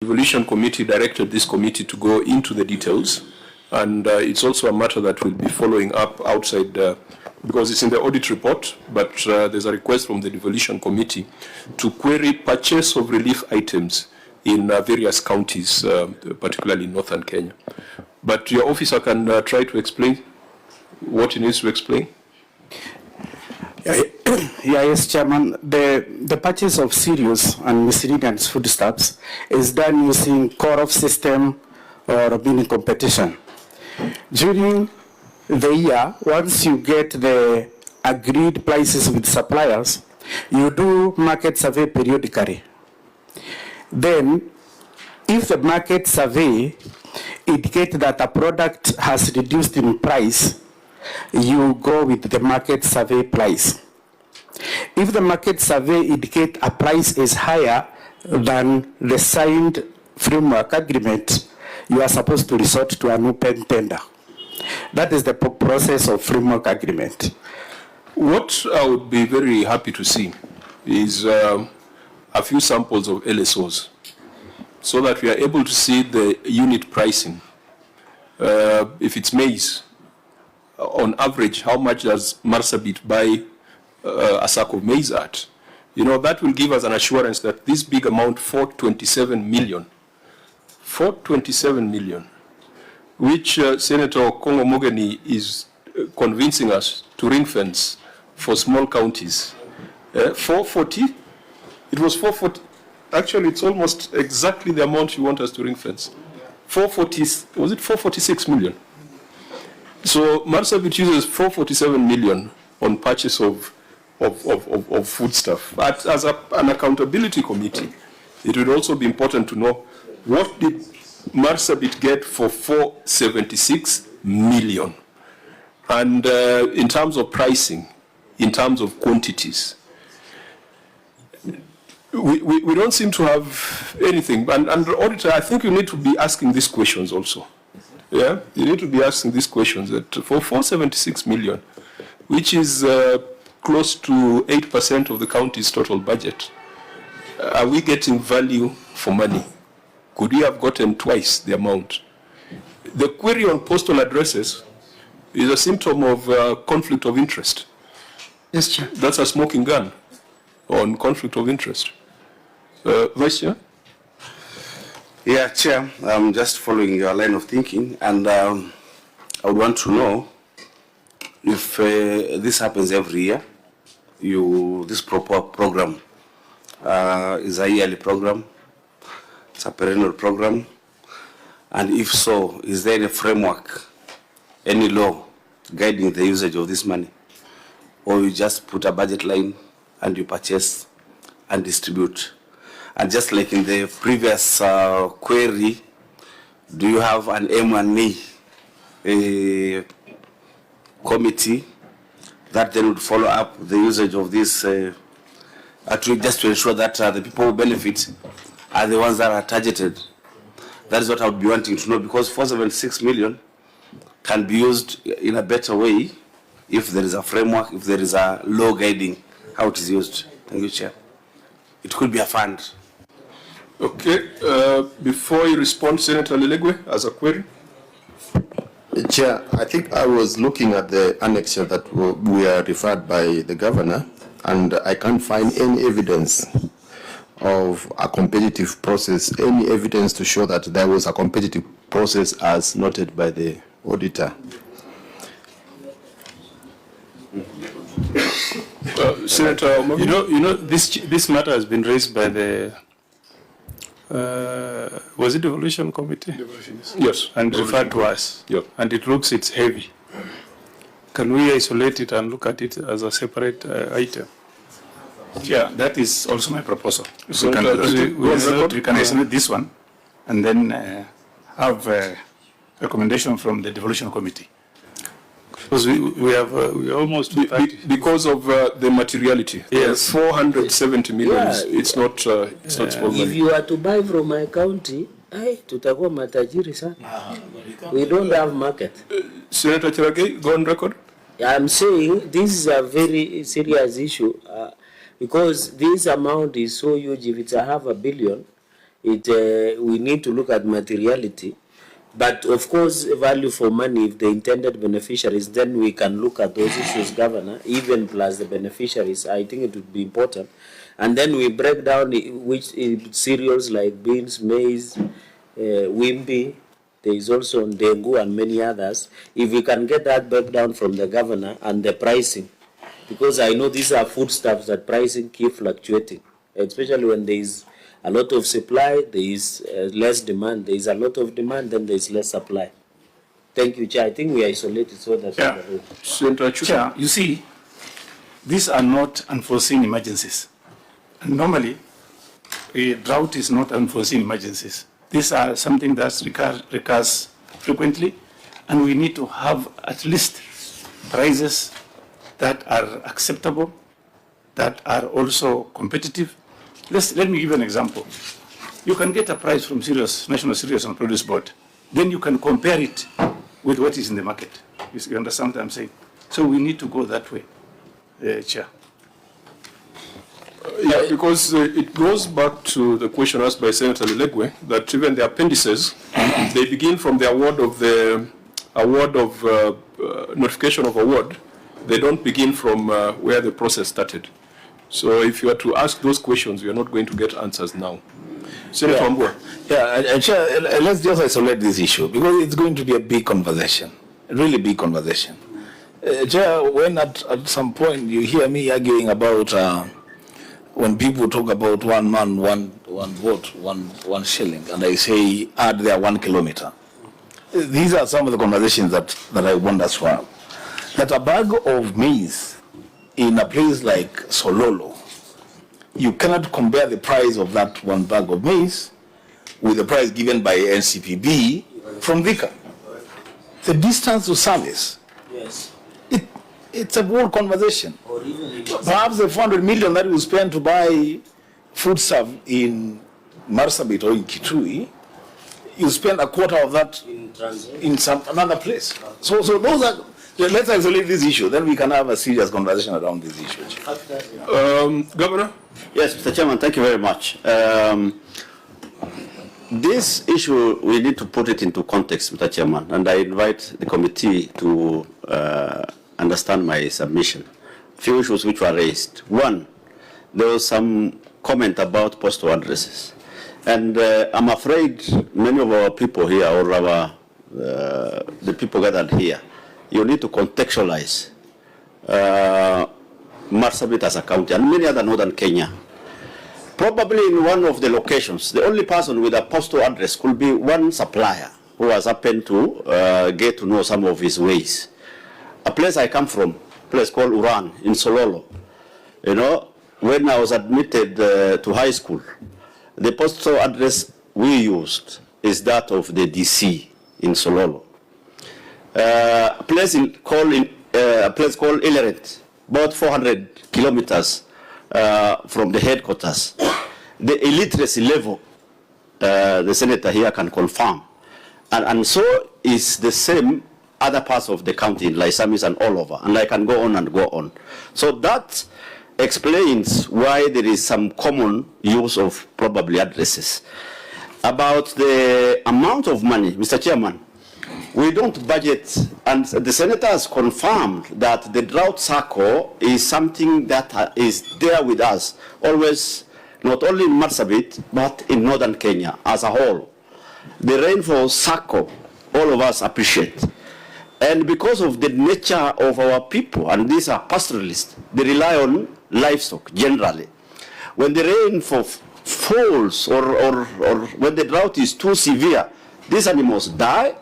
Devolution Committee directed this committee to go into the details, and it's also a matter that we'll be following up outside, because it's in the audit report, but there's a request from the Devolution Committee to query purchase of relief items in various counties, particularly in northern Kenya. But your officer can try to explain what he needs to explain. Yes, Chairman. The purchase of cereals and miscellaneous foodstuffs is done using core-off system or bidding competition. During the year, once you get the agreed prices with suppliers, you do market survey periodically. Then, if the market survey indicates that a product has reduced in price, you go with the market survey price. If the market survey indicates a price is higher than the signed framework agreement, you are supposed to resort to an open tender. That is the process of framework agreement. What I would be very happy to see is a few samples of LSOs, so that we are able to see the unit pricing. If it's maize, on average, how much does Marsabit buy a sack of maize at? You know, that will give us an assurance that this big amount, 427 million, which Senator Kongo Mogeni is convincing us to ring fence for small counties. 440, it was 440, actually it's almost exactly the amount you want us to ring fence. 440, was it 446 million? So Marsabit uses 447 million on purchase of foodstuff. But as an accountability committee, it would also be important to know what did Marsabit get for 476 million. And in terms of pricing, in terms of quantities, we don't seem to have anything. And the auditor, I think you need to be asking these questions also. Yeah, you need to be asking these questions. That for 476 million, which is close to 8% of the county's total budget, are we getting value for money? Could we have gotten twice the amount? The query on postal addresses is a symptom of conflict of interest. Yes, Chair. That's a smoking gun on conflict of interest. Vice Chair? Yeah, Chair, I'm just following your line of thinking, and I would want to know if this happens every year. This program is a yearly program, it's a perennial program, and if so, is there any framework, any law guiding the usage of this money, or you just put a budget line and you purchase and distribute? And just like in the previous query, do you have an M&E committee that then would follow up the usage of this, just to ensure that the people who benefit are the ones that are targeted? That is what I would be wanting to know, because 476 million can be used in a better way if there is a framework, if there is a law guiding how it is used. Thank you, Chair. It could be a fund. Okay. Before you respond, Senator Lilegwe, as a query. Chair, I think I was looking at the annexure that we are referred by the governor, and I can't find any evidence of a competitive process, any evidence to show that there was a competitive process as noted by the auditor. Senator, you know, this matter has been raised by the was it Devolution Committee? Devolution, yes. And referred to us. Yep. And it looks it's heavy. Can we isolate it and look at it as a separate item? Yeah, that is also my proposal. So we can isolate this one and then have a recommendation from the Devolution Committee. Because we almost because of the materiality. Yes, 470 million. Yeah, it's not small money. If you are to buy from my county, tutakuwa matajiri sana. We don't have market. Senator Cherage, go on record. I'm saying this is a very serious issue because this amount is so huge. If it's a $500 million, we need to look at materiality. But of course, value for money, if the intended beneficiaries, then we can look at those issues, Governor, even plus the beneficiaries. I think it would be important. And then we break down which cereals like beans, maize, wimbi, there is also dengu and many others. If we can get that breakdown from the Governor and the pricing, because I know these are foodstuffs that pricing keep fluctuating, especially when there is a lot of supply, there is less demand. There is a lot of demand, then there is less supply. Thank you, Chair. I think we isolated so that. Chair, you see, these are not unforeseen emergencies. And normally, a drought is not unforeseen emergencies. These are something that recurs frequently, and we need to have at least prices that are acceptable, that are also competitive. Let me give you an example. You can get a price from National Cereals and Produce Board. Then you can compare it with what is in the market. You understand what I'm saying? So we need to go that way, Chair. Yeah, because it goes back to the question asked by Senator Lilegwe, that even the appendices, they begin from the notification of award. They don't begin from where the process started. So if you are to ask those questions, you are not going to get answers now. Senator Wambua. Yeah, Chair, let's just isolate this issue because it's going to be a big conversation, a really big conversation. Chair, when at some point you hear me arguing about when people talk about one man, one vote, one shilling, and I say add there 1 kilometer. These are some of the conversations that I want us to have. That a bag of maize in a place like Sololo, you cannot compare the price of that one bag of maize with the price given by NCPB from Vika. The distance to service. Yes. It's a whole conversation. Perhaps the 400 million that we spend to buy foodstuff in Marsabit or in Kitui, you spend a quarter of that in some another place. So those are. Let's isolate this issue, then we can have a serious conversation around this issue. Governor? Yes, Mr. Chairman, thank you very much. This issue, we need to put it into context, Mr. Chairman, and I invite the committee to understand my submission. A few issues which were raised. One, there was some comment about postal addresses. And I'm afraid many of our people here, or the people gathered here, you need to contextualize Marsabit as a county and many other northern Kenya. Probably in one of the locations, the only person with a postal address could be one supplier who has happened to get to know some of his ways. A place I come from, a place called Uran in Sololo. You know, when I was admitted to high school, the postal address we used is that of the DC in Sololo. A place called Illerent, about 400 kilometers from the headquarters. The illiteracy level, the senator here can confirm. And so is the same other parts of the county, in Laisamis and all over. And I can go on and go on. So that explains why there is some common use of probably addresses. About the amount of money, Mr. Chairman, we don't budget, and the senator has confirmed that the drought circle is something that is there with us, always, not only in Marsabit, but in northern Kenya as a whole. The rainfall circle, all of us appreciate. And because of the nature of our people, and these are pastoralists, they rely on livestock generally. When the rainfall falls or when the drought is too severe, these animals die.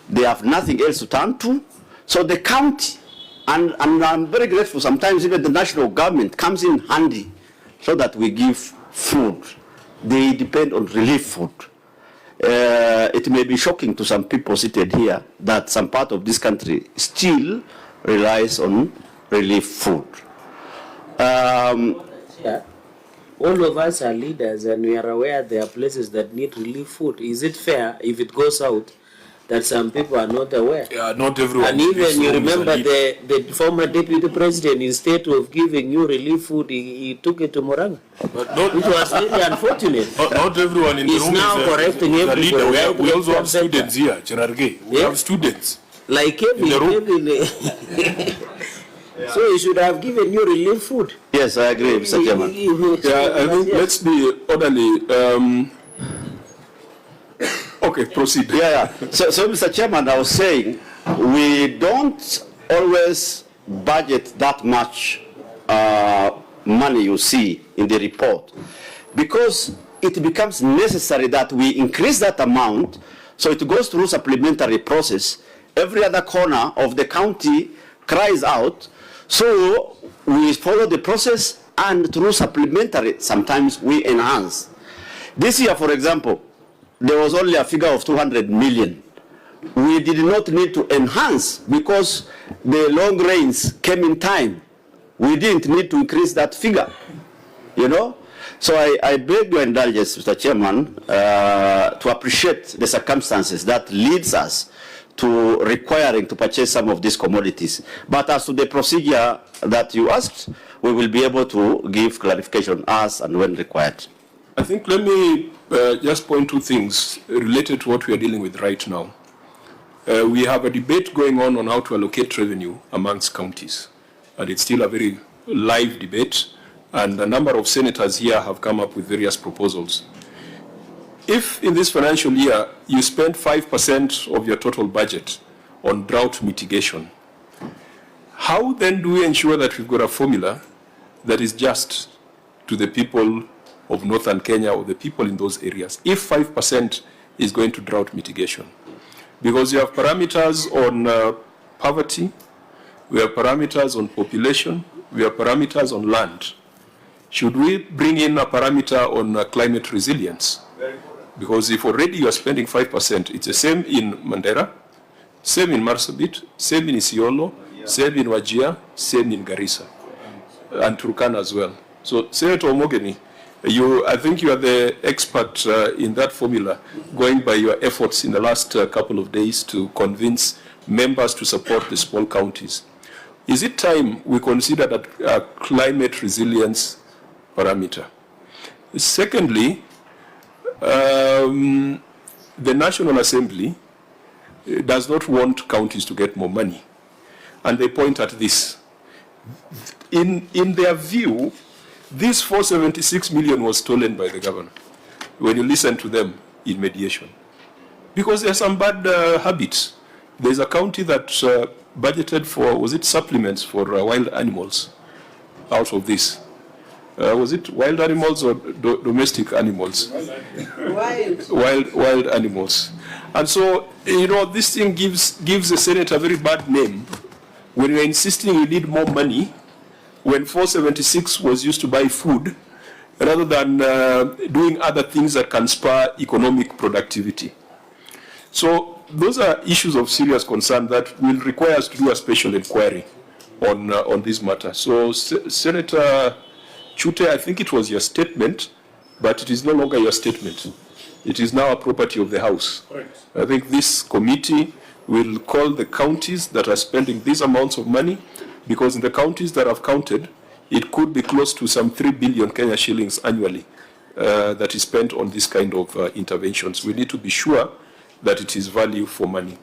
They have nothing else to turn to. So the county, and I'm very grateful, sometimes even the national government comes in handy so that we give food. They depend on relief food. It may be shocking to some people seated here that some part of this country still relies on relief food. Yeah. All of us are leaders and we are aware there are places that need relief food. Is it fair if it goes out that some people are not aware. Yeah, not everyone. And in even this you room is a remember leader. the former deputy president, instead of giving you relief food, he took it to Moranga, But not, which was really unfortunate. not everyone in the He's room now is correcting is a everybody, leader. right? We also have Left, center. students here, Cherargei. We Yeah. have students. Like Kevin, the room. so he should have given you relief food. Yes, I agree, Mr. Chairman. Yeah, I think let's be orderly. Okay, proceed. Yeah. So, Mr. Chairman, I was saying we don't always budget that much money you see in the report, because it becomes necessary that we increase that amount, so it goes through supplementary process. Every other corner of the county cries out, so we follow the process, and through supplementary, sometimes we enhance. This year, for example, there was only a figure of 200 million. We did not need to enhance because the long rains came in time. We didn't need to increase that figure, you know? So I beg your indulgence, Mr. Chairman, to appreciate the circumstances that leads us to requiring to purchase some of these commodities. But as to the procedure that you asked, we will be able to give clarification as and when required. I think let me just point two things related to what we are dealing with right now. We have a debate going on how to allocate revenue amongst counties, and it's still a very live debate, and a number of senators here have come up with various proposals. If in this financial year you spend 5% of your total budget on drought mitigation, how then do we ensure that we've got a formula that is just to the people of northern Kenya or the people in those areas, if 5% is going to drought mitigation? Because you have parameters on poverty, we have parameters on population, we have parameters on land. Should we bring in a parameter on climate resilience? Because if already you are spending 5%, it's the same in Mandera, same in Marsabit, same in Isiolo, same in Wajir, same in Garissa, and Turkana as well. So, Senator Omogeni, I think you are the expert in that formula, going by your efforts in the last couple of days to convince members to support the small counties. Is it time we consider that climate resilience parameter? Secondly, the National Assembly does not want counties to get more money, and they point at this. In their view, this 476 million was stolen by the governor, when you listen to them in mediation. Because there are some bad habits. There's a county that budgeted for, was it supplements for wild animals out of this? Was it wild animals or domestic animals? Wild animals. And so, you know, this thing gives the Senate a very bad name when you're insisting you need more money, when 476 was used to buy food, rather than doing other things that can spur economic productivity. So those are issues of serious concern that will require us to do a special inquiry on this matter. So Senator Chute, I think it was your statement, but it is no longer your statement. It is now a property of the House. Correct. I think this committee will call the counties that are spending these amounts of money, because in the counties that have counted, it could be close to some 3 billion Kenya shillings annually that is spent on this kind of interventions. We need to be sure that it is value for money.